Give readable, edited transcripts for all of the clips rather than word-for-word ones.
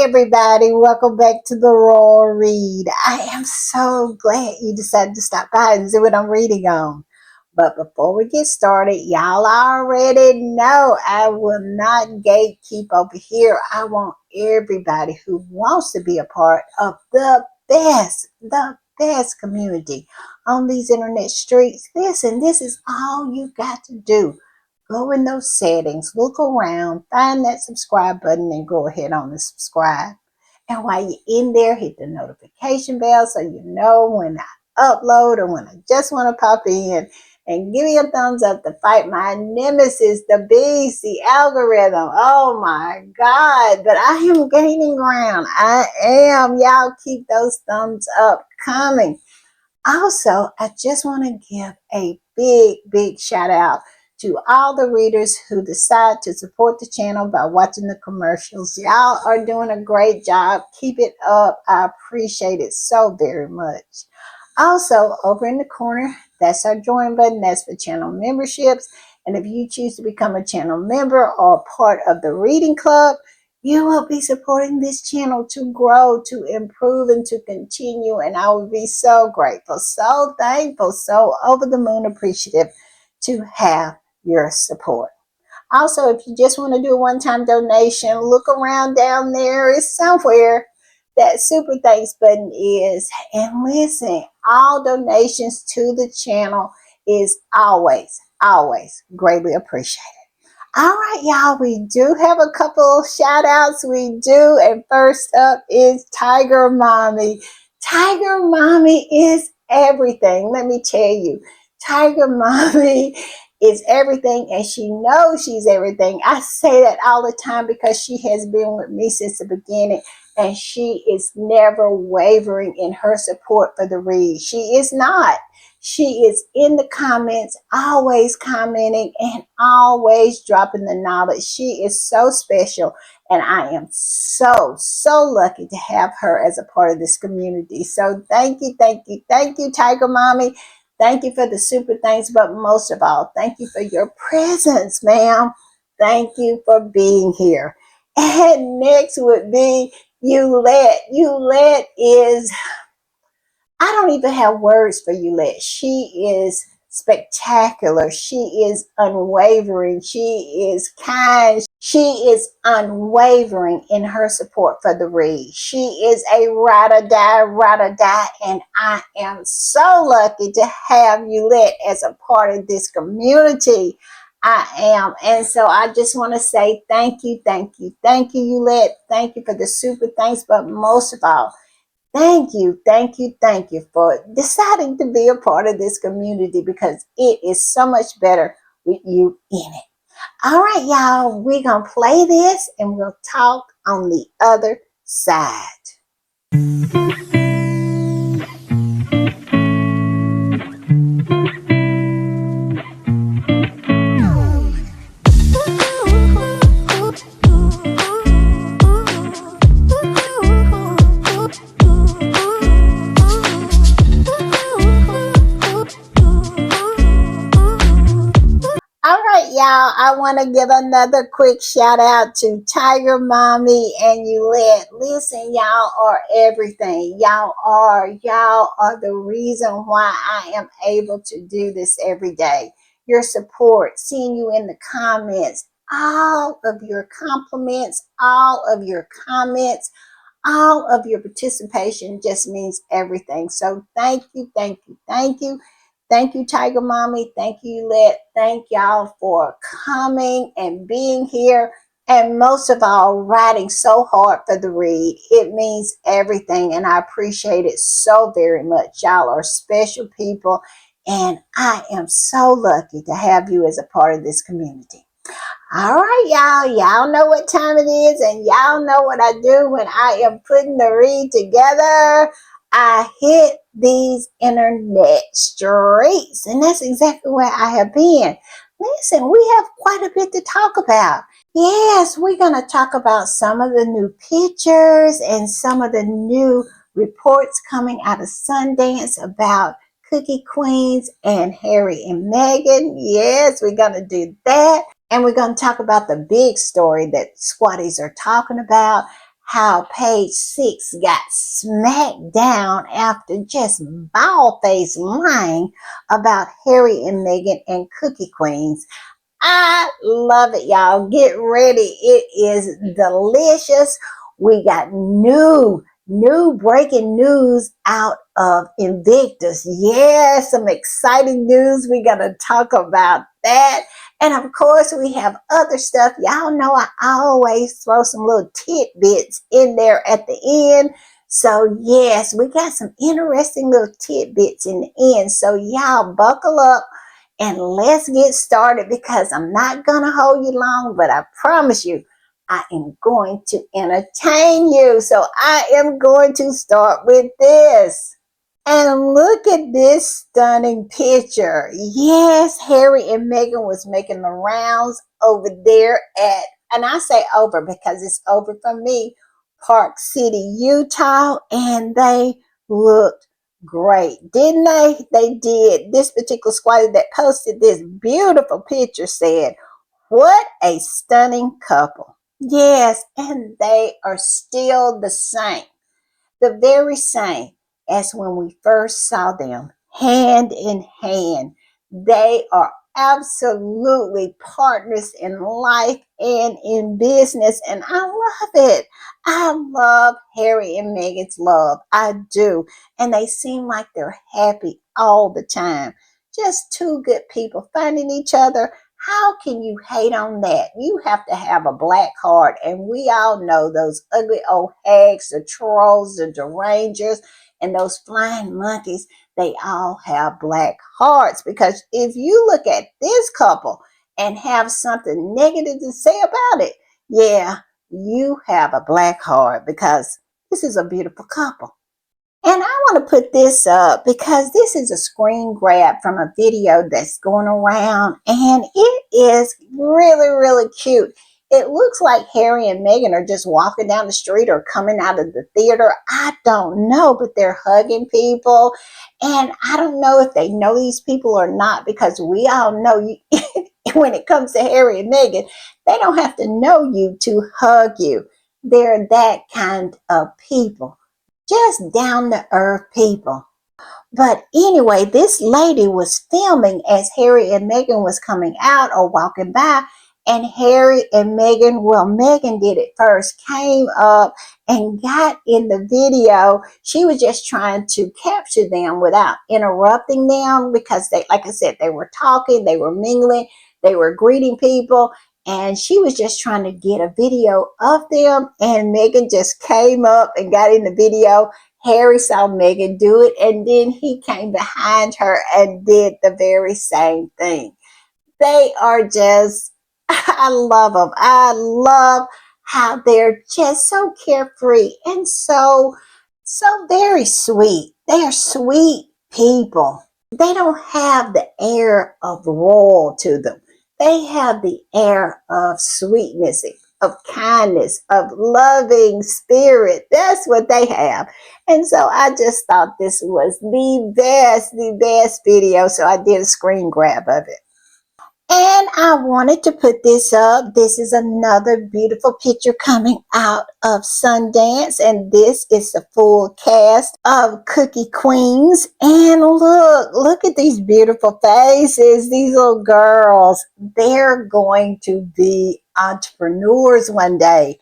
Hey everybody, welcome back to the Raw Read. I am so glad you decided to stop by and see what I'm reading on. But before we get started, y'all already know I will not gatekeep over here. I want everybody who wants to be a part of the best community on these internet streets. Listen, this is all you got to do. Go in those settings, look around, find that subscribe button and go ahead on and subscribe. And while you're in there, hit the notification bell so you know when I upload or when I just want to pop in. And give me a thumbs up to fight my nemesis, the beast, the algorithm. Oh my God, but I am gaining ground. I am. Y'all keep those thumbs up coming. Also, I just want to give a big shout out to all the readers who decide to support the channel by watching the commercials. Y'all are doing a great job. Keep it up. I appreciate it so very much. Also, over in the corner, that's our join button. That's for channel memberships. And if you choose to become a channel member or part of the reading club, you will be supporting this channel to grow, to improve, and to continue. And I will be so grateful, so thankful, so over the moon appreciative to have your support. Also, if you just want to do a one-time donation, look around down there. It's somewhere that super thanks button is. And listen, all donations to the channel is always greatly appreciated. All right, y'all, we do have a couple shout outs. We do. And first up is Tiger Mommy. Tiger Mommy is everything. Let me tell you, Tiger Mommy is everything, and she knows she's everything. I say that all the time because she has been with me since the beginning, and she is never wavering in her support for the read. She is not. She is in the comments, always commenting and always dropping the knowledge. She is so special, and I am so lucky to have her as a part of this community. So thank you, Tiger Mommy. Thank you for the super thanks, but most of all, thank you for your presence, ma'am. Thank you for being here. And next would be Eulette. Eulette is, I don't even have words for Eulette. She is spectacular. She is unwavering. She is kind. She is unwavering in her support for the read. She is a ride or die, and I am so lucky to have Eulette as a part of this community. I am. And so I just want to say thank you, Eulette. Thank you for the super thanks, but most of all, thank you for deciding to be a part of this community, because it is so much better with you in it. All right, y'all, we're going to play this and we'll talk on the other side. Y'all, I want to give another quick shout out to Tiger Mommy and Eulette. Listen, y'all are everything. Y'all are the reason why I am able to do this every day. Your support, seeing you in the comments, all of your compliments, all of your comments, all of your participation just means everything. So thank you. Thank you, Tiger Mommy. Thank you, Eulette. Thank y'all for coming and being here. And most of all, writing so hard for the read. It means everything, and I appreciate it so very much. Y'all are special people, and I am so lucky to have you as a part of this community. All right, y'all. Y'all know what time it is, and y'all know what I do when I am putting the read together. I hit these internet streets, and that's exactly where I have been. Listen, we have quite a bit to talk about. Yes, we're going to talk about some of the new pictures and some of the new reports coming out of Sundance about Cookie Queens and Harry and Meghan. Yes, we're going to do that. And we're going to talk about the big story that squatties are talking about, how Page Six got smacked down after just bald-faced lying about Harry and Meghan and Cookie Queens. I love it, y'all. Get ready. It is delicious. We got new breaking news out of Invictus. Yes, some exciting news. We're going to talk about that. And of course, we have other stuff. Y'all know I always throw some little tidbits in there at the end. So yes, we got some interesting little tidbits in the end. So y'all buckle up and let's get started because I'm not going to hold you long, but I promise you, I am going to entertain you. So I am going to start with this. And look at this stunning picture. Yes, Harry and Meghan was making the rounds over there at, and I say over because it's over from me, Park City, Utah, and they looked great, didn't they? They did. This particular squatter that posted this beautiful picture said, "What a stunning couple." Yes, and they are still the very same as when we first saw them, hand in hand. They are absolutely partners in life and in business, and I love it. I love Harry and Meghan's love. I do. And they seem like they're happy all the time. Just two good people finding each other. How can you hate on that? You have to have a black heart. And we all know those ugly old hags, the trolls, the derangers, and those flying monkeys, they all have black hearts. Because if you look at this couple and have something negative to say about it, yeah, you have a black heart because this is a beautiful couple. And I want to put this up because this is a screen grab from a video that's going around and it is really, really cute. It looks like Harry and Meghan are just walking down the street or coming out of the theater. I don't know, but they're hugging people. And I don't know if they know these people or not because we all know when it comes to Harry and Meghan, they don't have to know you to hug you. They're that kind of people, just down to earth people. But anyway, this lady was filming as Harry and Meghan was coming out or walking by. And Harry and Meghan, well, Meghan did it first, came up and got in the video. She was just trying to capture them without interrupting them because they, like I said, they were talking, they were mingling, they were greeting people. And she was just trying to get a video of them. And Meghan just came up and got in the video. Harry saw Meghan do it, and then he came behind her and did the very same thing. They are just, I love them. I love how they're just so carefree and so very sweet. They are sweet people. They don't have the air of royal to them. They have the air of sweetness, of kindness, of loving spirit. That's what they have. And so I just thought this was the best video. So I did a screen grab of it. And I wanted to put this up. This is another beautiful picture coming out of Sundance. And this is the full cast of Cookie Queens. And look at these beautiful faces. These little girls, they're going to be entrepreneurs one day.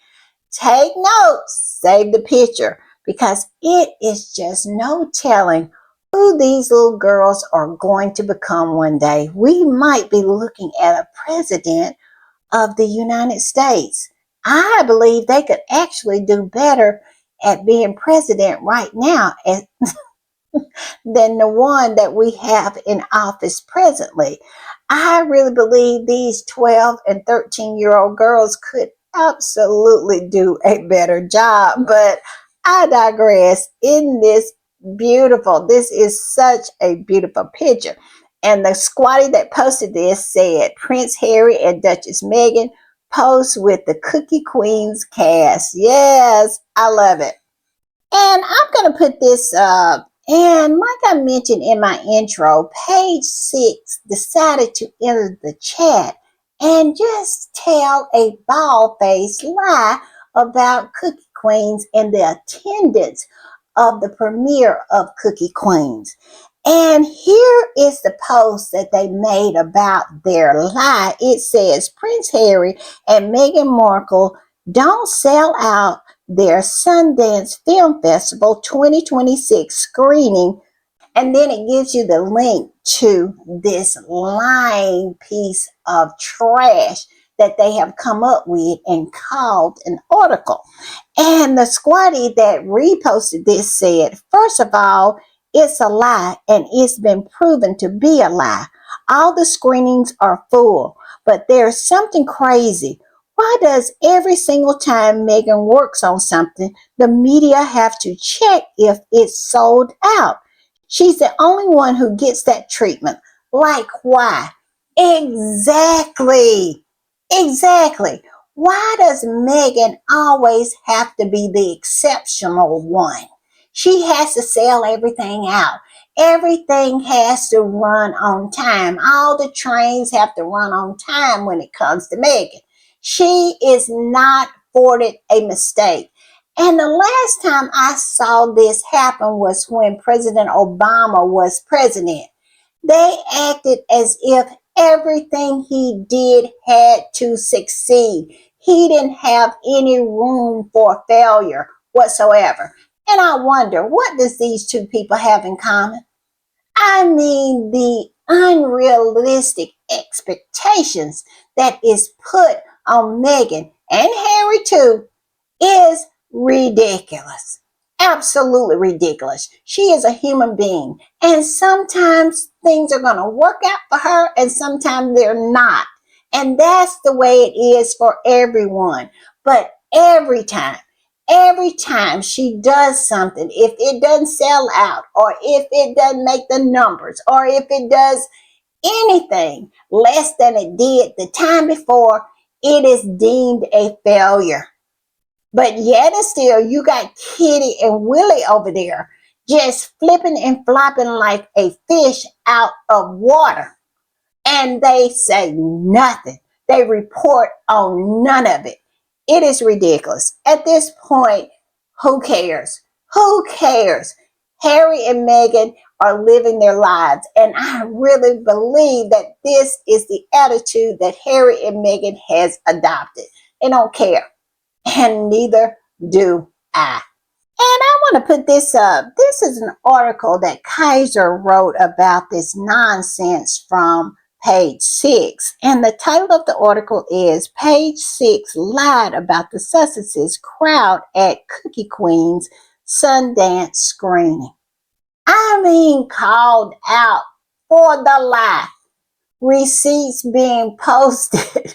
Take notes, save the picture, because it is just no telling who these little girls are going to become one day. We might be looking at a president of the United States. I believe they could actually do better at being president right now than the one that we have in office presently. I really believe these 12 and 13-year-old girls could absolutely do a better job, but I digress. In this this is such a beautiful picture. And the squatty that posted this said, Prince Harry and Duchess Meghan post with the Cookie Queens cast. Yes, I love it. And I'm going to put this up. And like I mentioned in my intro, Page Six decided to enter the chat and just tell a bald-faced lie about Cookie Queens in the attendance of the premiere of Cookie Queens. And here is the post that they made about their lie. It says Prince Harry and Meghan Markle don't sell out their Sundance Film Festival 2026 screening. And then it gives you the link to this lying piece of trash that they have come up with and called an article. And the squatty that reposted this said, first of all, it's a lie and it's been proven to be a lie. All the screenings are full, but there's something crazy. Why does every single time Meghan works on something, the media have to check if it's sold out? She's the only one who gets that treatment. Like why? Exactly. Exactly. Why does Meghan always have to be the exceptional one? She has to sell everything out. Everything has to run on time. All the trains have to run on time when it comes to Meghan. She is not afforded a mistake. And the last time I saw this happen was when President Obama was president. They acted as if everything he did had to succeed. He didn't have any room for failure whatsoever. And I wonder, what does these two people have in common? I mean, the unrealistic expectations that is put on Meghan and Harry too is ridiculous. Absolutely ridiculous. She is a human being, and sometimes things are going to work out for her, and sometimes they're not. And that's the way it is for everyone. But every time she does something, if it doesn't sell out, or if it doesn't make the numbers, or if it does anything less than it did the time before, it is deemed a failure. But yet and still, you got Kitty and Willie over there just flipping and flopping like a fish out of water. And they say nothing. They report on none of it. It is ridiculous. At this point, who cares? Who cares? Harry and Meghan are living their lives. And I really believe that this is the attitude that Harry and Meghan has adopted. They don't care. And neither do I. And I want to put this up. This is an article that Kaiser wrote about this nonsense from Page Six. And the title of the article is Page Six Lied About the Sussexes Crowd at Cookie Queen's Sundance Screening. I mean, called out for the lie. Receipts being posted.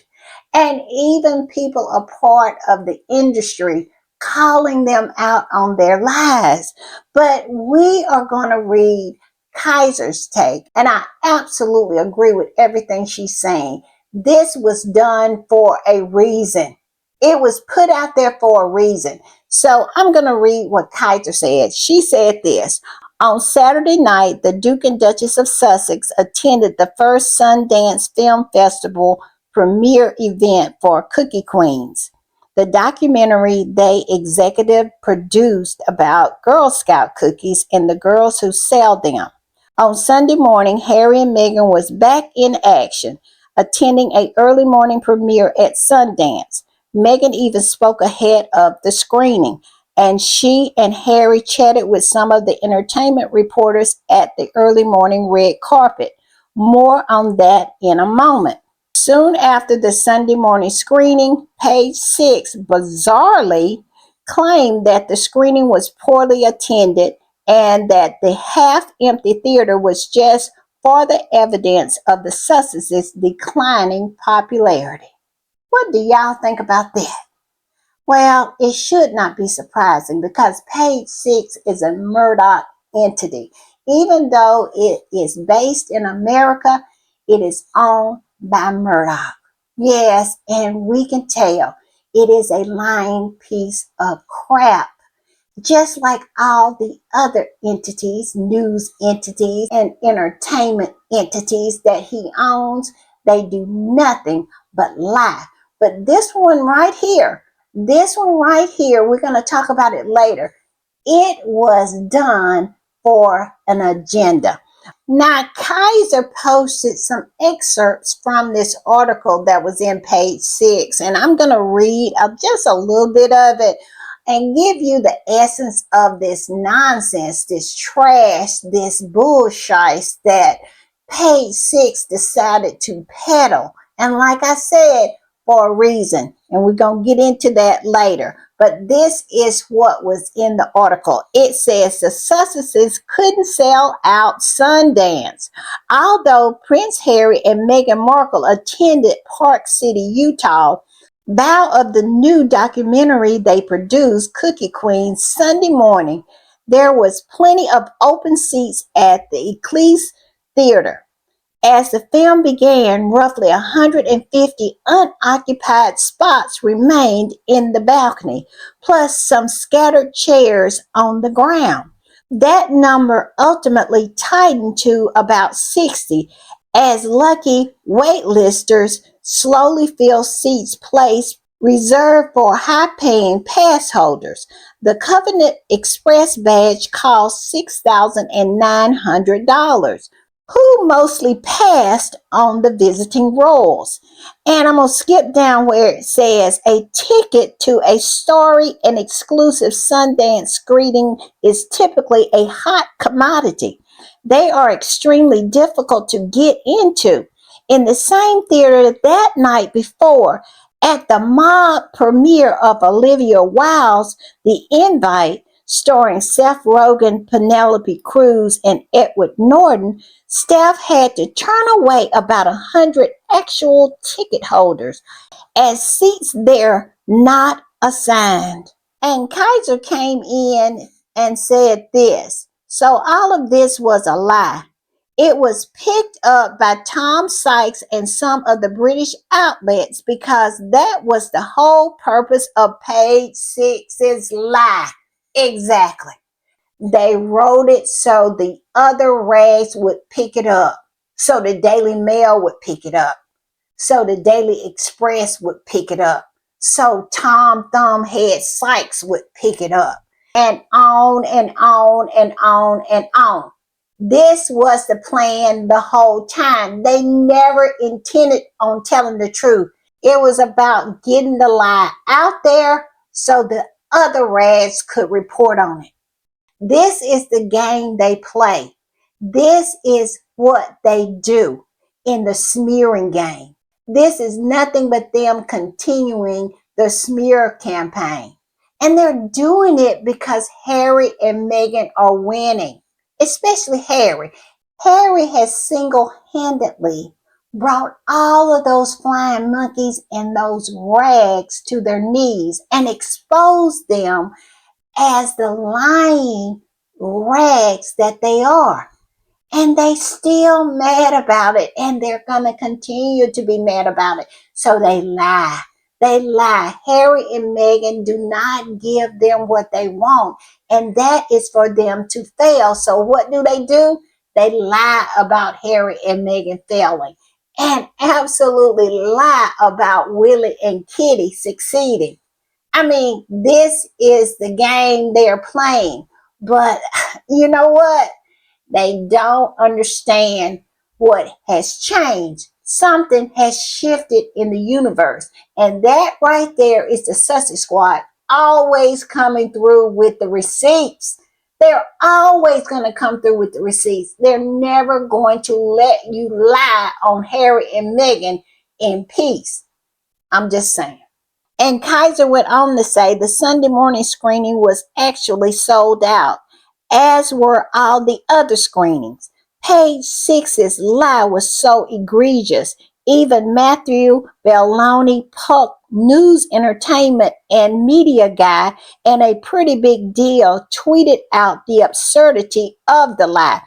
And even people a part of the industry calling them out on their lies. But we are going to read Kaiser's take, and I absolutely agree with everything she's saying. This was done for a reason. It was put out there for a reason. So I'm going to read what Kaiser said. She said this. On Saturday night, the Duke and Duchess of Sussex attended the first Sundance Film Festival premiere event for Cookie Queens, the documentary they executive produced about Girl Scout cookies and the girls who sell them. On Sunday morning, Harry and Meghan was back in action, attending an early morning premiere at Sundance. Meghan even spoke ahead of the screening, and she and Harry chatted with some of the entertainment reporters at the early morning red carpet. More on that in a moment. Soon after the Sunday morning screening, Page Six bizarrely claimed that the screening was poorly attended and that the half-empty theater was just further evidence of the Sussexes' declining popularity. What do y'all think about that? Well, it should not be surprising because Page Six is a Murdoch entity. Even though it is based in America, it is owned by Murdoch. Yes, and we can tell it is a lying piece of crap. Just like all the other entities, news entities, and entertainment entities that he owns, they do nothing but lie. But this one right here, This one right here, we're going to talk about it later. It was done for an agenda. Now, Kaiser posted some excerpts from this article that was in page 6, and I'm going to read just a little bit of it and give you the essence of this nonsense, this trash, this bullshit that page 6 decided to peddle. And like I said, for a reason, and we're going to get into that later. But this is what was in the article. It says the Sussexes couldn't sell out Sundance. Although Prince Harry and Meghan Markle attended Park City, Utah, bow of the new documentary they produced, Cookie Queen, Sunday morning, there was plenty of open seats at the Eccles Theater. As the film began, roughly 150 unoccupied spots remained in the balcony, plus some scattered chairs on the ground. That number ultimately tightened to about 60 as lucky waitlisters slowly filled seats placed reserved for high-paying pass holders. The Covenant Express badge cost $6,900. Who mostly passed on the visiting roles. And I'm going to skip down where it says a ticket to a story and exclusive Sundance screening is typically a hot commodity. They are extremely difficult to get into. In the same theater that night before, at the mock premiere of Olivia Wilde's The Invite, starring Seth Rogen, Penelope Cruz, and Edward Norton, staff had to turn away about 100 actual ticket holders as seats there not assigned. And Kaiser came in and said this. So all of this was a lie. It was picked up by Tom Sykes and some of the British outlets because that was the whole purpose of page 6's lie. Exactly. They wrote it so the other rags would pick it up, so the Daily Mail would pick it up, so the Daily Express would pick it up, so Tom Thumbhead Sykes would pick it up, and on and on and on and on. This was the plan the whole time. They never intended on telling the truth. It was about getting the lie out there so the other rags could report on it. This is the game they play. This is what they do in the smearing game. This is nothing but them continuing the smear campaign. And they're doing it because Harry and Meghan are winning, especially Harry. Harry has single-handedly brought all of those flying monkeys and those rags to their knees and exposed them as the lying rags that they are. And they still mad about it, and they're going to continue to be mad about it. So they lie. They lie. Harry and Meghan do not give them what they want, and that is for them to fail. So what do? They lie about Harry and Meghan failing, and absolutely lie about Willie and Kitty succeeding. I mean, this is the game they're playing. But you know what? They don't understand what has changed. Something has shifted in the universe. And that right there is the Sussex Squad always coming through with the receipts. They're always going to come through with the receipts. They're never going to let you lie on Harry and Meghan in peace. I'm just saying. And Kaiser went on to say the Sunday morning screening was actually sold out, as were all the other screenings. Page Six's lie was so egregious, even Matthew Belloni, Puck, news, entertainment, and media guy, and a pretty big deal, tweeted out the absurdity of the lie.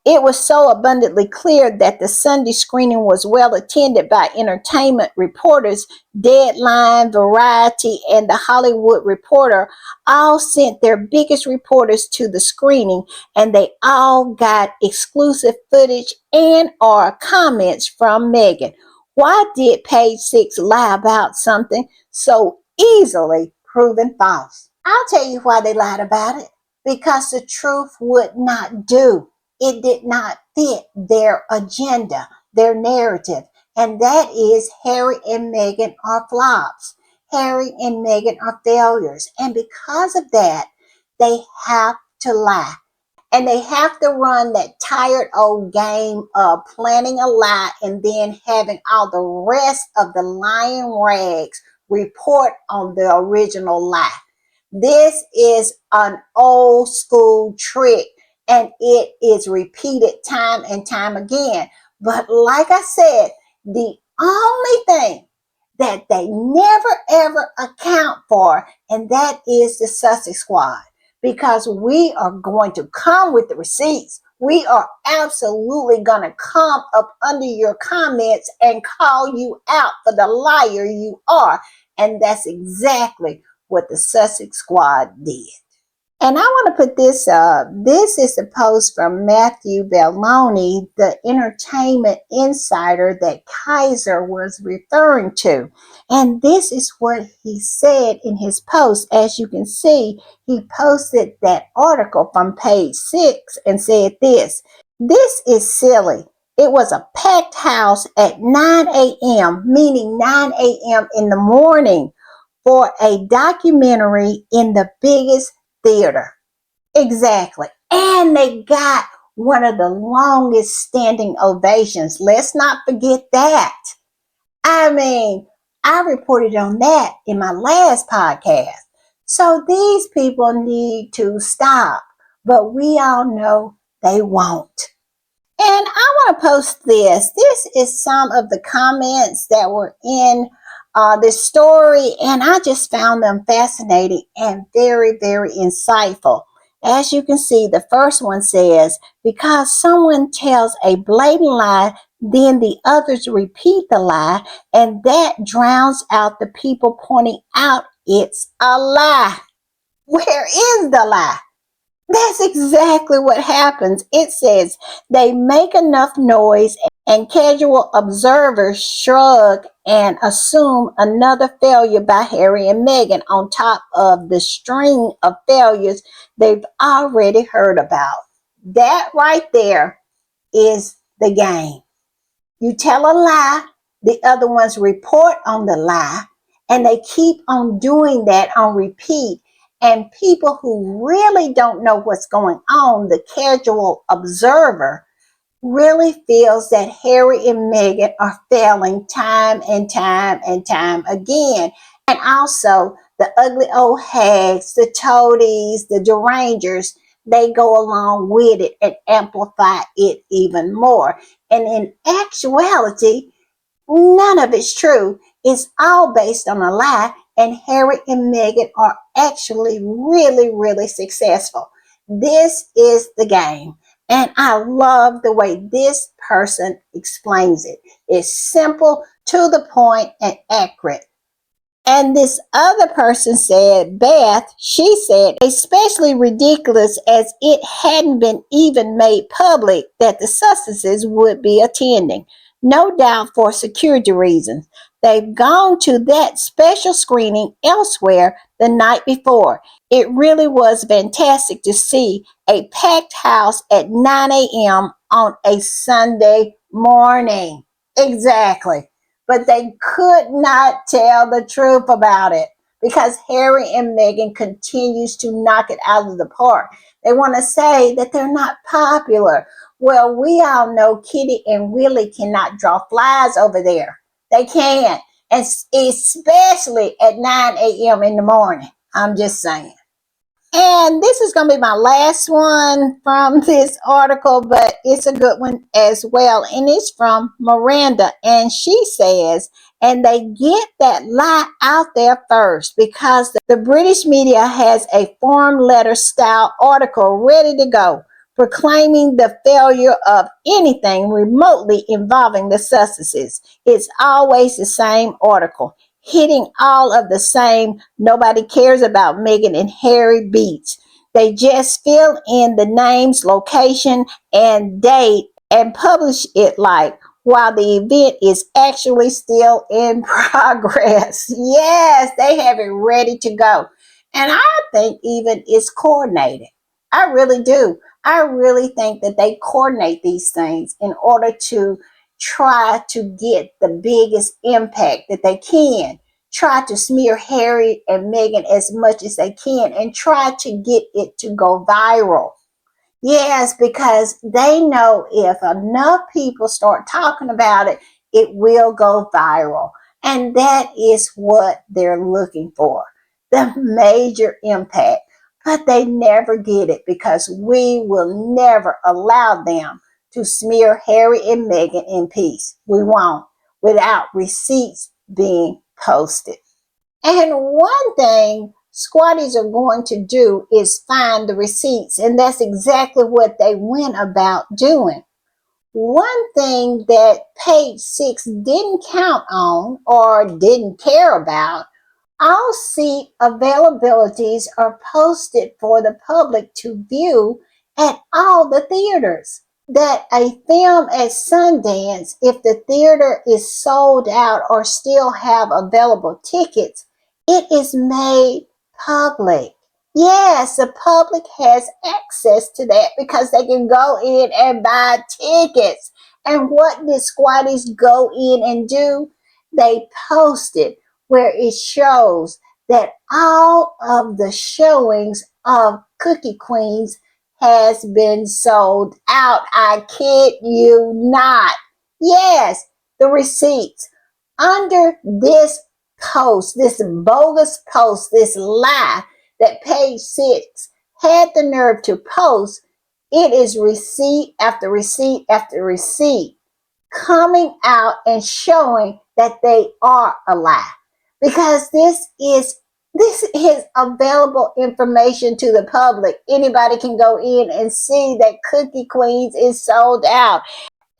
It was so abundantly clear that the Sunday screening was well attended by entertainment reporters. Deadline, Variety, and The Hollywood Reporter all sent their biggest reporters to the screening, and they all got exclusive footage and or comments from Meghan. Why did Page Six lie about something so easily proven false. I'll tell you why they lied about it. Because the truth would not do. It did not fit their agenda, their narrative. And that is Harry and Meghan are flops. Harry and Meghan are failures. And because of that, they have to lie. And they have to run that tired old game of planning a lie and then having all the rest of the lying rags report on the original lie. This is an old school trick and it is repeated time and time again. But like I said, the only thing that they never ever account for, and that is the Sussex Squad, because we are going to come with the receipts. We are absolutely going to come up under your comments and call you out for the liar you are. And that's exactly what the Sussex Squad did. And I want to put this up. This is a post from Matthew Belloni, the entertainment insider that Kaiser was referring to. And this is what he said in his post. As you can see, he posted that article from page 6 and said this. This is silly. It was a packed house at 9 a.m., meaning 9 a.m. in the morning, for a documentary in the biggest theater. Exactly. And they got one of the longest standing ovations. Let's not forget that. I mean, I reported on that in my last podcast. So these people need to stop. But we all know they won't. And I want to post this. This is some of the comments that were in this story, and I just found them fascinating and very, very insightful. As you can see, the first one says, because someone tells a blatant lie, then the others repeat the lie, and that drowns out the people pointing out it's a lie. Where is the lie? That's exactly what happens. It says they make enough noise and casual observers shrug and assume another failure by Harry and Meghan on top of the string of failures they've already heard about. That right there is the game. You tell a lie, the other ones report on the lie, and they keep on doing that on repeat. And people who really don't know what's going on, the casual observer, really feels that Harry and Meghan are failing time and time and time again. And also the ugly old hags, the toadies, the derangers, they go along with it and amplify it even more. And in actuality, none of it's true. It's all based on a lie, and Harry and Meghan are actually really, really successful. This is the game. And I love the way this person explains it. It's simple, to the point, and accurate. And this other person said, Beth, she said, especially ridiculous as it hadn't been even made public that the Sussexes would be attending. No doubt for security reasons. They've gone to that special screening elsewhere the night before. It really was fantastic to see a packed house at 9 a.m. on a Sunday morning. Exactly. But they could not tell the truth about it because Harry and Meghan continues to knock it out of the park. They want to say that they're not popular. Well, we all know Kitty and Willie cannot draw flies over there. They can't, and especially at 9 a.m. in the morning. I'm just saying. And this is going to be my last one from this article, but it's a good one as well. And it's from Miranda. And she says, and they get that lie out there first because the British media has a form letter style article ready to go, proclaiming the failure of anything remotely involving the Sussexes. It's always the same article, hitting all of the same nobody cares about Meghan and Harry beats. They just fill in the names, location, and date and publish it like, while the event is actually still in progress. Yes, they have it ready to go. And I think even it's coordinated. I really do. I really think that they coordinate these things in order to try to get the biggest impact that they can. Try to smear Harry and Meghan as much as they can and try to get it to go viral. Yes, because they know if enough people start talking about it, it will go viral. And that is what they're looking for, the major impact. But they never get it because we will never allow them to smear Harry and Meghan in peace. We won't, without receipts being posted. And one thing squatties are going to do is find the receipts, and that's exactly what they went about doing. One thing that page 6 didn't count on or didn't care about, all seat availabilities are posted for the public to view at all the theaters. That a film at Sundance, if the theater is sold out or still have available tickets, it is made public. Yes, the public has access to that because they can go in and buy tickets. And what did squatties go in and do? They posted where it shows that all of the showings of Cookie Queens has been sold out. I kid you not. Yes, the receipts. Under this post, this bogus post, this lie that page 6 had the nerve to post, it is receipt after receipt after receipt coming out and showing that they are a lie. Because this is available information to the public. Anybody can go in and see that Cookie Queens is sold out.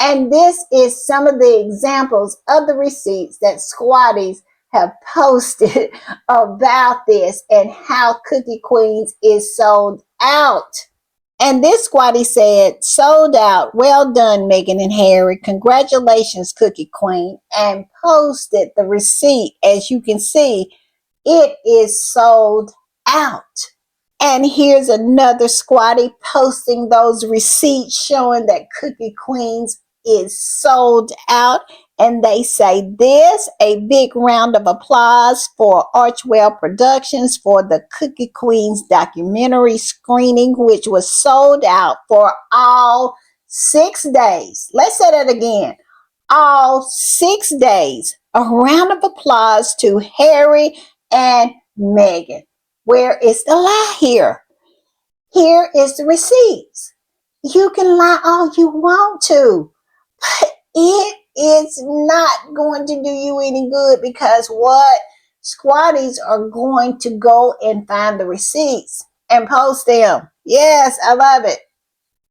And this is some of the examples of the receipts that squatties have posted about this and how Cookie Queens is sold out. And this squatty said, sold out. Well done, Meghan and Harry. Congratulations, Cookie Queen. And posted the receipt. As you can see, it is sold out. And here's another squatty posting those receipts showing that Cookie Queens is sold out. And they say this, a big round of applause for Archwell Productions for the Cookie Queens documentary screening, which was sold out for all 6 days. Let's say that again. All 6 days. A round of applause to Harry and Meghan. Where is the lie here? Here is the receipts. You can lie all you want to, but it is not going to do you any good because what? Squatties are going to go and find the receipts and post them. Yes, I love it.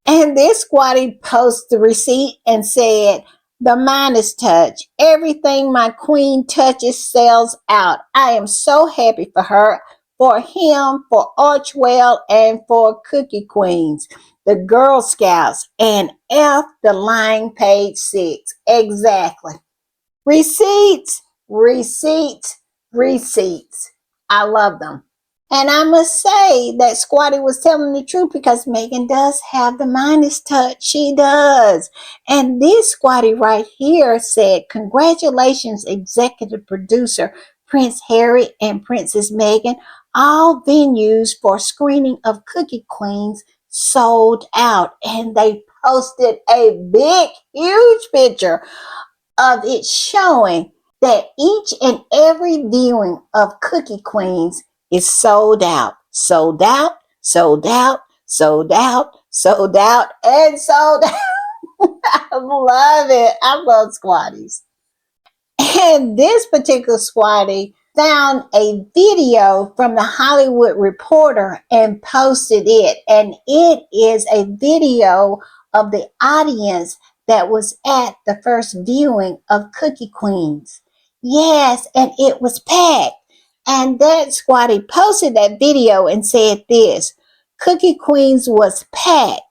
And this squatty posted the receipt and said, the Midas touch. Everything my queen touches sells out. I am so happy for her, for him, for Archwell, and for Cookie Queens, the Girl Scouts, and F the line page 6. Exactly. Receipts, receipts, receipts. I love them. And I must say that Squatty was telling the truth because Meghan does have the Midas touch. She does. And this Squatty right here said, congratulations, executive producer Prince Harry and Princess Meghan. All venues for screening of Cookie Queens sold out. And they posted a big, huge picture of it showing that each and every viewing of Cookie Queens is sold out, sold out, sold out, sold out, sold out, and sold out. I love it. I love squatties. And this particular squatty found a video from the Hollywood Reporter and posted it. And it is a video of the audience that was at the first viewing of Cookie Queens. Yes, and it was packed. And that squatty posted that video and said this, Cookie Queens was packed.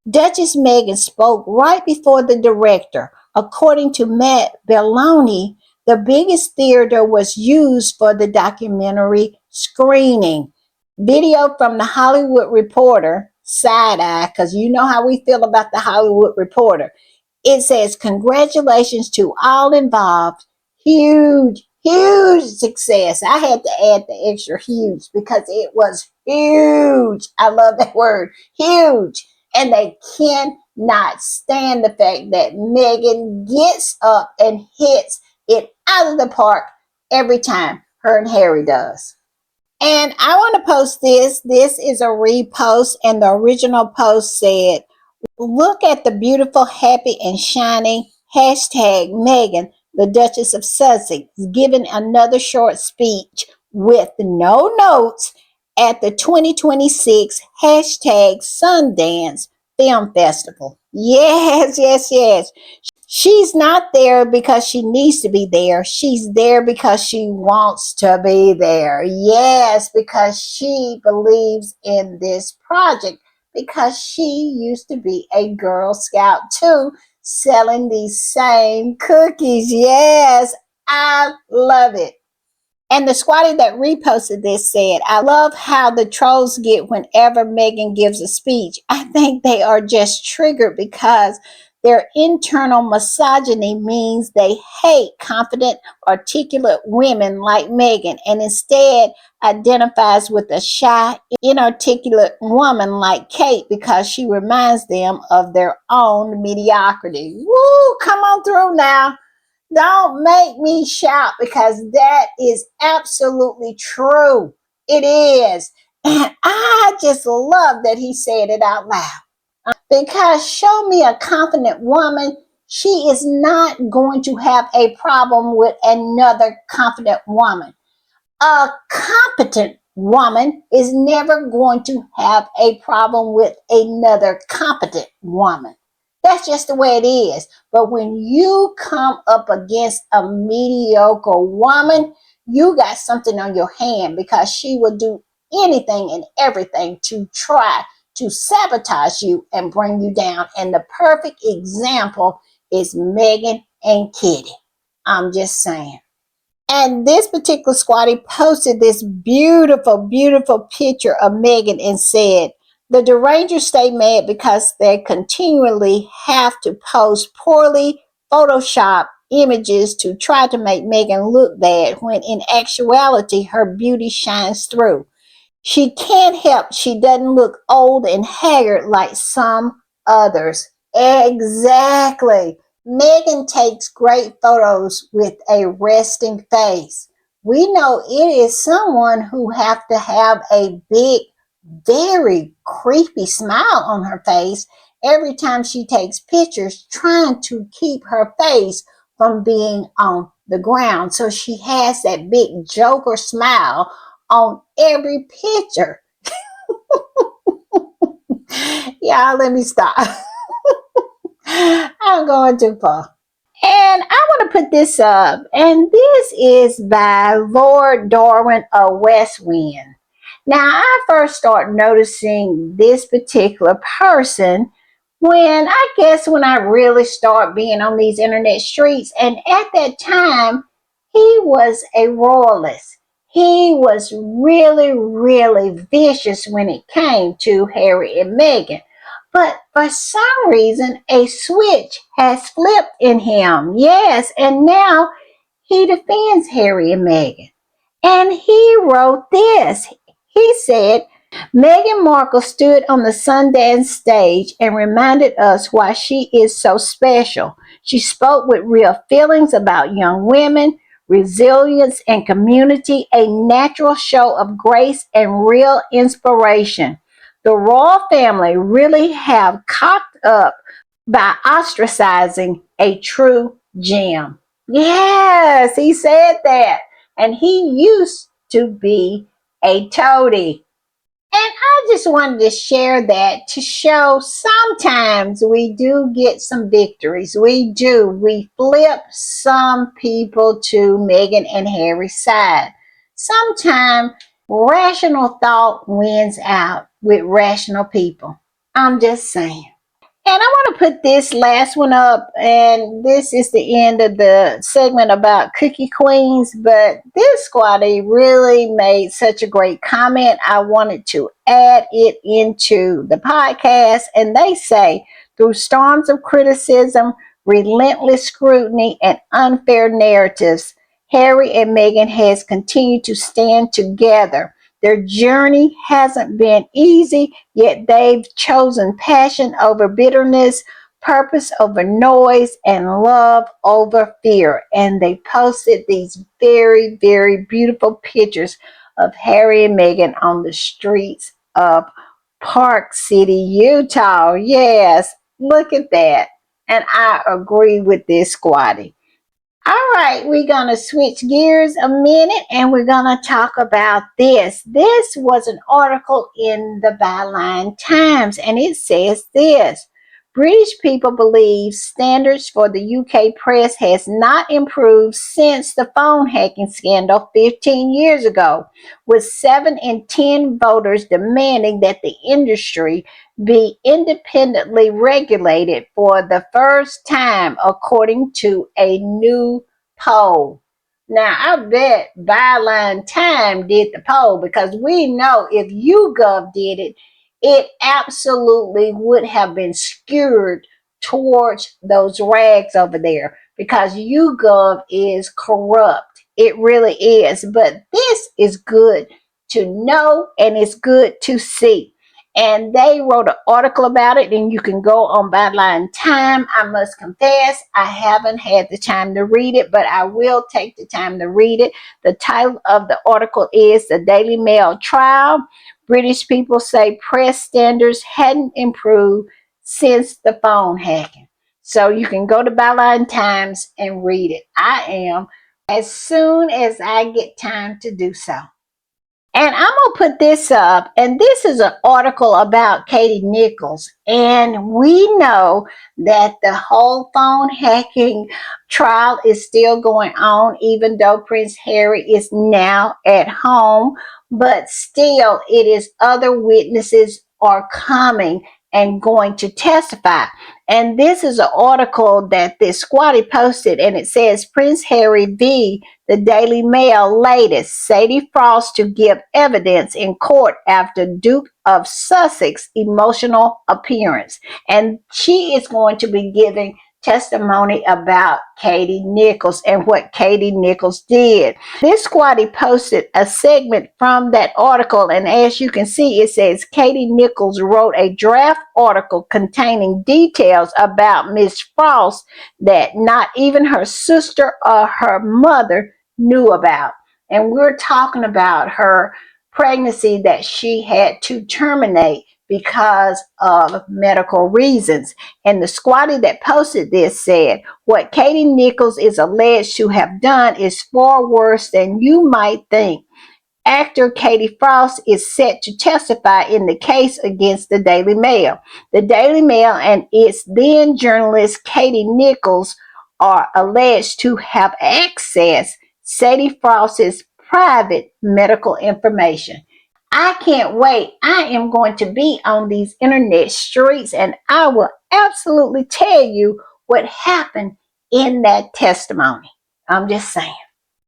Duchess Meghan spoke right before the director, According to Matt Belloni, the biggest theater was used for the documentary screening. Video from the Hollywood Reporter, side eye, because you know how we feel about the Hollywood Reporter. It says, congratulations to all involved. Huge, huge success. I had to add the extra huge because it was huge. I love that word, huge. And they cannot stand the fact that Megan gets up and hits it out of the park every time her and Harry does. And I want to post this. This is a repost, and the original post said, look at the beautiful, happy, and shiny hashtag Megan, the Duchess of Sussex, giving another short speech with no notes at the 2026 hashtag Sundance Film Festival. Yes, yes, yes. She's not there because she needs to be there. She's there because she wants to be there. Yes, because she believes in this project. Because she used to be a Girl Scout too, selling these same cookies. Yes, I love it. And the squatty that reposted this said, I love how the trolls get whenever Megan gives a speech. I think they are just triggered because their internal misogyny means they hate confident, articulate women like Megan and instead identifies with a shy, inarticulate woman like Kate because she reminds them of their own mediocrity. Woo, come on through now. Don't make me shout because that is absolutely true. It is. And I just love that he said it out loud. Because show me a confident woman, she is not going to have a problem with another confident woman. A competent woman is never going to have a problem with another competent woman. That's just the way it is. But when you come up against a mediocre woman, you got something on your hand because she will do anything and everything to try to sabotage you and bring you down. And the perfect example is Megan and Kitty. I'm just saying. And this particular squatty posted this beautiful, beautiful picture of Megan and said, the derangers stay mad because they continually have to post poorly Photoshop images to try to make Megan look bad when in actuality her beauty shines through. She can't help she doesn't look old and haggard like some others. Exactly. Megan takes great photos with a resting face. We know it is someone who have to have a big, very creepy smile on her face every time she takes pictures, trying to keep her face from being on the ground. So she has that big Joker smile on every picture. Y'all, let me stop. I'm going too far. And I want to put this up, and this is by Lord Darwin of West Wind. Now, I first started noticing this particular person when I really started being on these internet streets. And at that time, he was a royalist. He was really, really vicious when it came to Harry and Meghan. But for some reason, a switch has flipped in him. Yes, and now he defends Harry and Meghan. And he wrote this. He said, Meghan Markle stood on the Sundance stage and reminded us why she is so special. She spoke with real feelings about young women, resilience, and community, a natural show of grace and real inspiration. The royal family really have cocked up by ostracizing a true gem. Yes, he said that. And he used to be a toady. And I just wanted to share that to show sometimes we do get some victories. We do. We flip some people to Meghan and Harry's side. Sometimes rational thought wins out with rational people. I'm just saying. And I want to put this last one up, and this is the end of the segment about Cookie Queens. But this squatty really made such a great comment. I wanted to add it into the podcast. And they say, through storms of criticism, relentless scrutiny, and unfair narratives, Harry and Meghan has continued to stand together. Their journey hasn't been easy, yet they've chosen passion over bitterness, purpose over noise, and love over fear. And they posted these very, very beautiful pictures of Harry and Meghan on the streets of Park City, Utah. Yes, look at that. And I agree with this squatty. All right, we're going to switch gears a minute and we're going to talk about this. This was an article in the Byline Times and it says this. British people believe standards for the UK press has not improved since the phone hacking scandal 15 years ago, with 7 in 10 voters demanding that the industry be independently regulated for the first time, according to a new poll. Now, I bet Byline Time did the poll because we know if YouGov did it, it absolutely would have been skewed towards those rags over there because YouGov is corrupt. It really is. But this is good to know and it's good to see. And they wrote an article about it, and you can go on Byline Time. I must confess, I haven't had the time to read it, but I will take the time to read it. The title of the article is The Daily Mail Trial. British people say press standards hadn't improved since the phone hacking. So you can go to Byline Times and read it. I am as soon as I get time to do so. And I'm going to put this up, and this is an article about Katie Nichols. And we know that the whole phone hacking trial is still going on, even though Prince Harry is now at home. But still, it is other witnesses are coming and going to testify. And this is an article that this squatty posted, and it says Prince Harry v. The Daily Mail latest, Sadie Frost to give evidence in court after Duke of Sussex emotional appearance. And she is going to be giving testimony about Katie Nichols and what Katie Nichols did. This squatty posted a segment from that article, and as you can see, it says Katie Nichols wrote a draft article containing details about Miss Frost that not even her sister or her mother knew about. And we're talking about her pregnancy that she had to terminate because of medical reasons. And the squatty that posted this said, what Katie Nichols is alleged to have done is far worse than you might think. Actor Katie Frost is set to testify in the case against the Daily Mail. The Daily Mail and its then journalist Katie Nichols are alleged to have accessed Sadie Frost's private medical information. I can't wait. I am going to be on these internet streets and I will absolutely tell you what happened in that testimony. I'm just saying.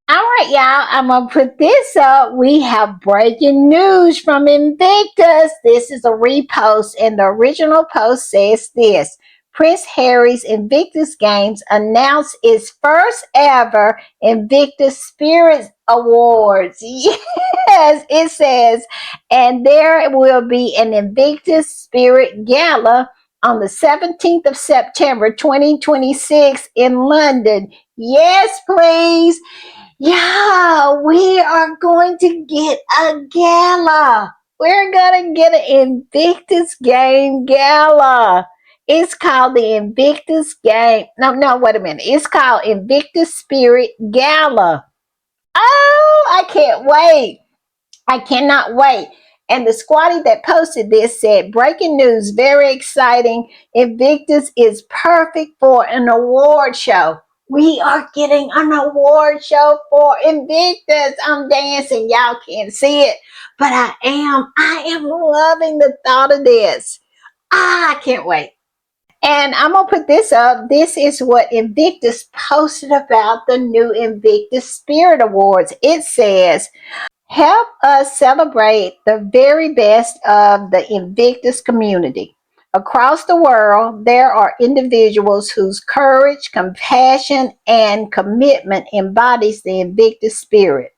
All right, y'all, I'm going to put this up. We have breaking news from Invictus. This is a repost, and the original post says this. Prince Harry's Invictus Games announced its first ever Invictus Spirits Awards. Yes, it says, and there will be an Invictus Spirit Gala on the 17th of September 2026 in London. Yes, please. Yeah, we are going to get a gala. We're going to get an Invictus Game Gala. It's called the Invictus Game. No, wait a minute. It's called Invictus Spirit Gala. Oh, I can't wait. I cannot wait. And the squatty that posted this said, breaking news, very exciting. Invictus is perfect for an award show. We are getting an award show for Invictus. I'm dancing. Y'all can't see it, but I am. I am loving the thought of this. I can't wait. And I'm going to put this up. This is what Invictus posted about the new Invictus Spirit Awards. It says, help us celebrate the very best of the Invictus community. Across the world, there are individuals whose courage, compassion, and commitment embodies the Invictus spirit.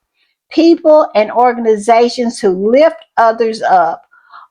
People and organizations who lift others up,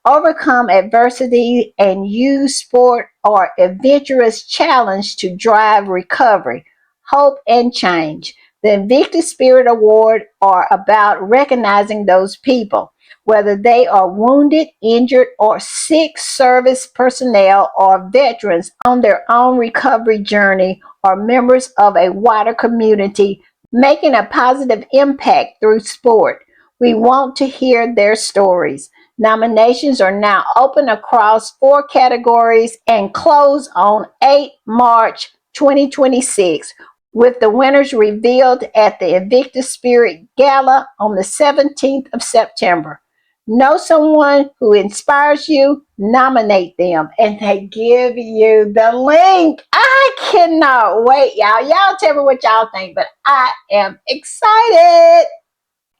overcome adversity, and use sport or adventurous challenge to drive recovery, hope, and change. The Invictus Spirit Award are about recognizing those people, whether they are wounded, injured, or sick service personnel or veterans on their own recovery journey or members of a wider community making a positive impact through sport. We want to hear their stories. Nominations are now open across 4 categories and close on 8 March 2026, with the winners revealed at the Invictus Spirit Gala on the 17th of September. Know someone who inspires you, nominate them, and they give you the link. I cannot wait, y'all. Y'all tell me what y'all think, but I am excited.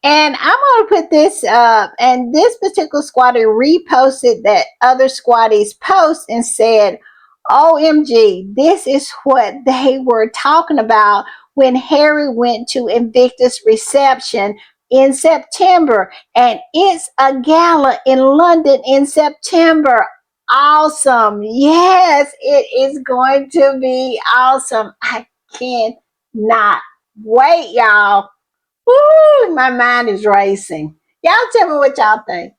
And I'm going to put this up. And this particular squatter reposted that other squatties post and said, OMG, this is what they were talking about when Harry went to Invictus reception in September. And it's a gala in London in September. Awesome. Yes, it is going to be awesome. I cannot wait, y'all. Woo, my mind is racing. Y'all tell me what y'all think.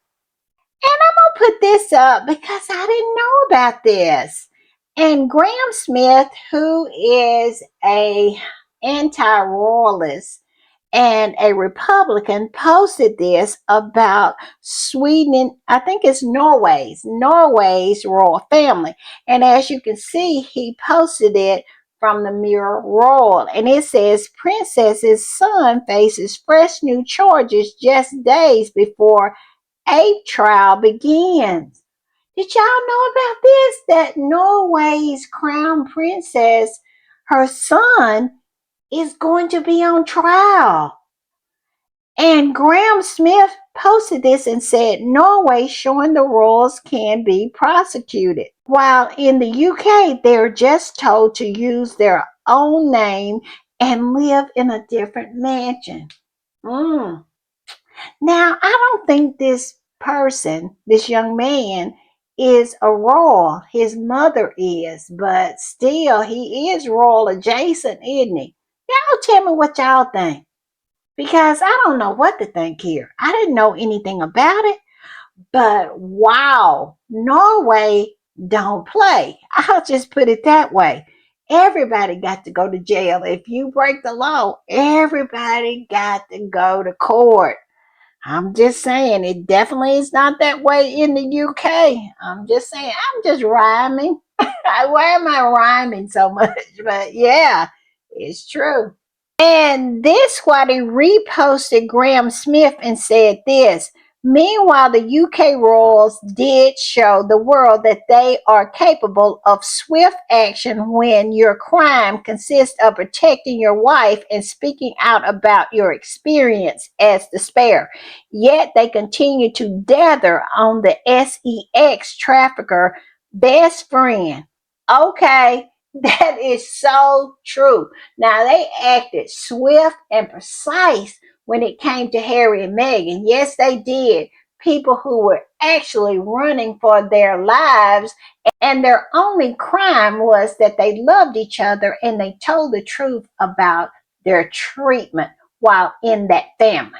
And I'm going to put this up because I didn't know about this. And Graham Smith, who is a anti-royalist and a Republican, posted this about Sweden, I think it's Norway's royal family. And as you can see, he posted it from the Mirror Royal. And it says, Princess's son faces fresh new charges just days before a trial begins. Did y'all know about this? That Norway's crown princess, her son, is going to be on trial. And Graham Smith posted this and said, Norway showing the royals can be prosecuted. While in the UK, they're just told to use their own name and live in a different mansion. Now, I don't think this person, this young man, is a royal. His mother is, but still, he is royal adjacent, isn't he? Y'all tell me what y'all think. Because I don't know what to think here. I didn't know anything about it, but wow, Norway don't play. I'll just put it that way. Everybody got to go to jail. If you break the law, everybody got to go to court. I'm just saying, it definitely is not that way in the UK. I'm just saying, I'm just rhyming. Why am I rhyming so much? But yeah, it's true. And this squatty reposted Graham Smith and said this. Meanwhile, the UK royals did show the world that they are capable of swift action when your crime consists of protecting your wife and speaking out about your experience as the spare. Yet they continue to dather on the sex trafficker best friend. Okay, that is so true. Now, they acted swift and precise when it came to Harry and Meghan. Yes, they did. People who were actually running for their lives, and their only crime was that they loved each other and they told the truth about their treatment while in that family.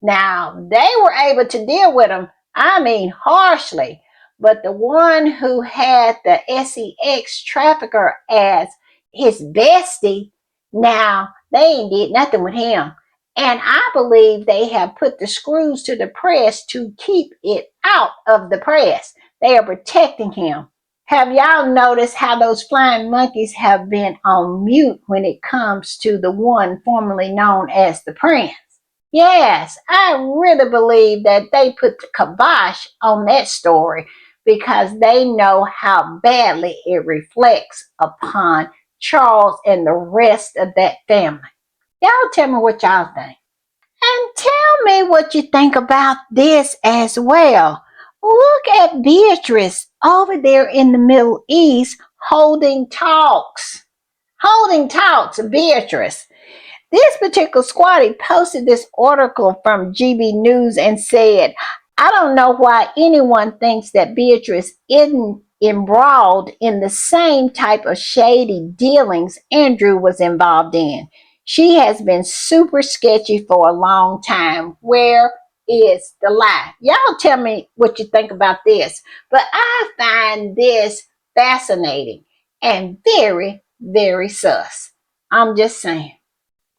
Now, they were able to deal with them, I mean, harshly. But the one who had the sex trafficker as his bestie, now they ain't did nothing with him. And I believe they have put the screws to the press to keep it out of the press. They are protecting him. Have y'all noticed how those flying monkeys have been on mute when it comes to the one formerly known as the prince? Yes, I really believe that they put the kibosh on that story because they know how badly it reflects upon Charles and the rest of that family. Y'all tell me what y'all think. And tell me what you think about this as well. Look at Beatrice over there in the Middle East holding talks. Holding talks, Beatrice. This particular squatty posted this article from GB News and said, I don't know why anyone thinks that Beatrice isn't embroiled in the same type of shady dealings Andrew was involved in. She has been super sketchy for a long time. Where is the lie? Y'all tell me what you think about this. But I find this fascinating and very, very sus. I'm just saying.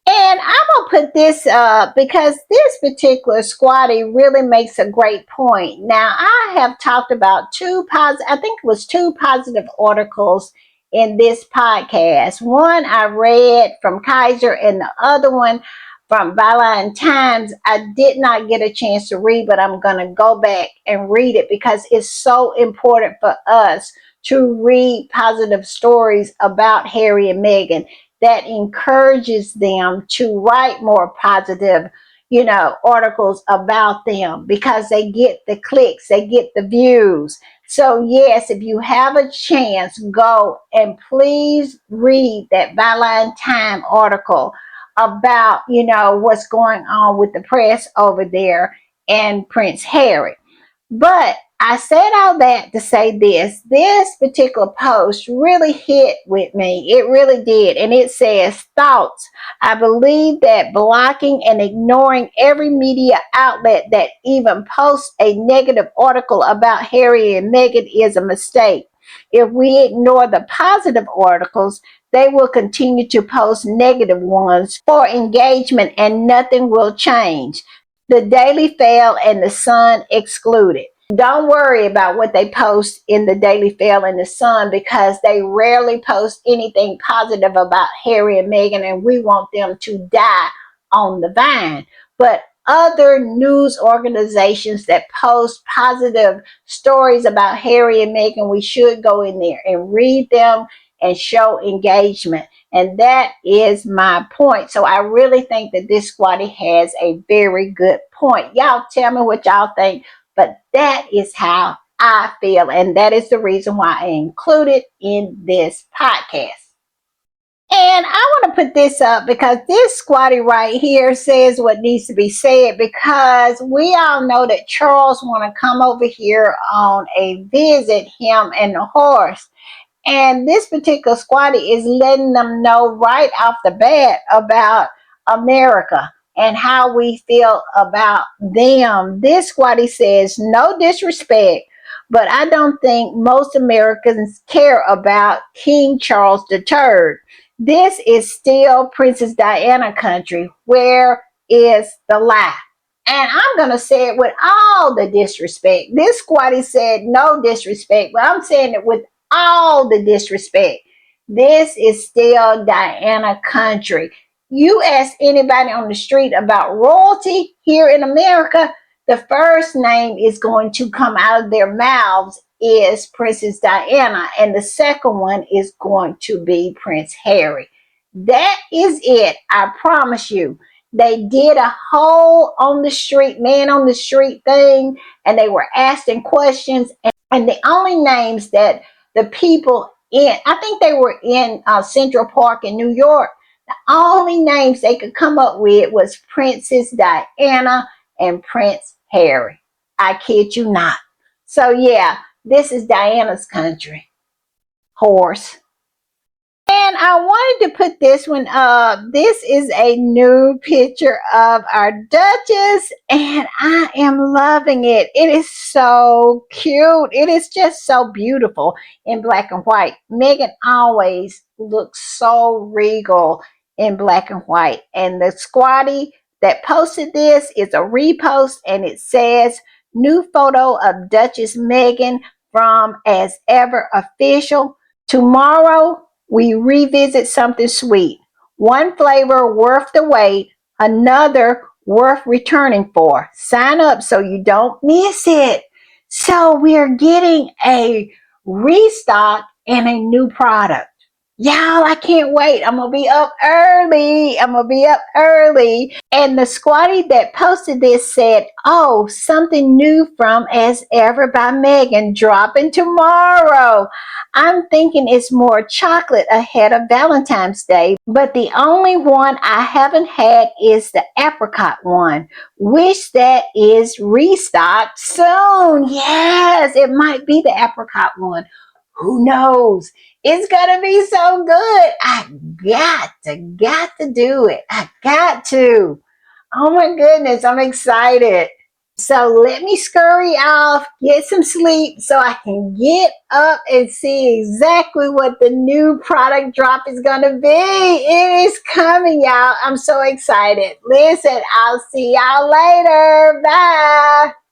And I'm gonna put this up because this particular squatty really makes a great point. Now, I have talked about I think it was two positive articles in this podcast. One I read from Kaiser, and the other one from Byline Times. I did not get a chance to read, but I'm gonna go back and read it because it's so important for us to read positive stories about Harry and Meghan that encourages them to write more positive, articles about them because they get the clicks, they get the views. So yes, if you have a chance, go and please read that Byline Time article about, what's going on with the press over there and Prince Harry. But I said all that to say this particular post really hit with me. It really did. And it says, thoughts. I believe that blocking and ignoring every media outlet that even posts a negative article about Harry and Meghan is a mistake. If we ignore the positive articles, they will continue to post negative ones for engagement and nothing will change. The Daily Fail and the Sun excluded. Don't worry about what they post in the Daily Fail and the Sun because they rarely post anything positive about Harry and Meghan, and we want them to die on the vine. But other news organizations that post positive stories about Harry and Meghan, we should go in there and read them and show engagement. And that is my point. So I really think that this squatty has a very good point. Y'all tell me what y'all think. But that is how I feel. And that is the reason why I included in this podcast. And I want to put this up because this squatty right here says what needs to be said, because we all know that Charles want to come over here on a visit, him and the horse. And this particular squatty is letting them know right off the bat about America and how we feel about them. This squatty says, no disrespect, but I don't think most Americans care about King Charles III. This is still Princess Diana country. Where is the lie? And I'm going to say it with all the disrespect. This squatty said no disrespect, but I'm saying it with all the disrespect. This is still Diana country. You ask anybody on the street about royalty here in America, the first name is going to come out of their mouths is Princess Diana, and the second one is going to be Prince Harry. That is it. I promise you. They did a whole man on the street thing, and they were asking questions, and the only names that the people I think they were in Central Park in New York, the only names they could come up with was Princess Diana and Prince Harry. I kid you not. So yeah, this is Diana's country. Horse. And I wanted to put this one up. This is a new picture of our Duchess, and I am loving it. It is so cute. It is just so beautiful in black and white. Meghan always looks so regal in black and white. And the squatty that posted this is a repost, and it says, new photo of Duchess Meghan from As Ever Official. Tomorrow, we revisit something sweet. One flavor worth the wait, another worth returning for. Sign up so you don't miss it. So we're getting a restock and a new product. Y'all, I can't wait. I'm going to be up early. And the squatty that posted this said, oh, something new from As Ever by Megan dropping tomorrow. I'm thinking it's more chocolate ahead of Valentine's Day, but the only one I haven't had is the apricot one. Wish that is restocked soon. Yes, it might be the apricot one. Who knows? It's gonna be so good. I got to do it. I got to. Oh my goodness, I'm excited. So let me scurry off, get some sleep so I can get up and see exactly what the new product drop is gonna be. It is coming, y'all. I'm so excited. Listen, I'll see y'all later. Bye.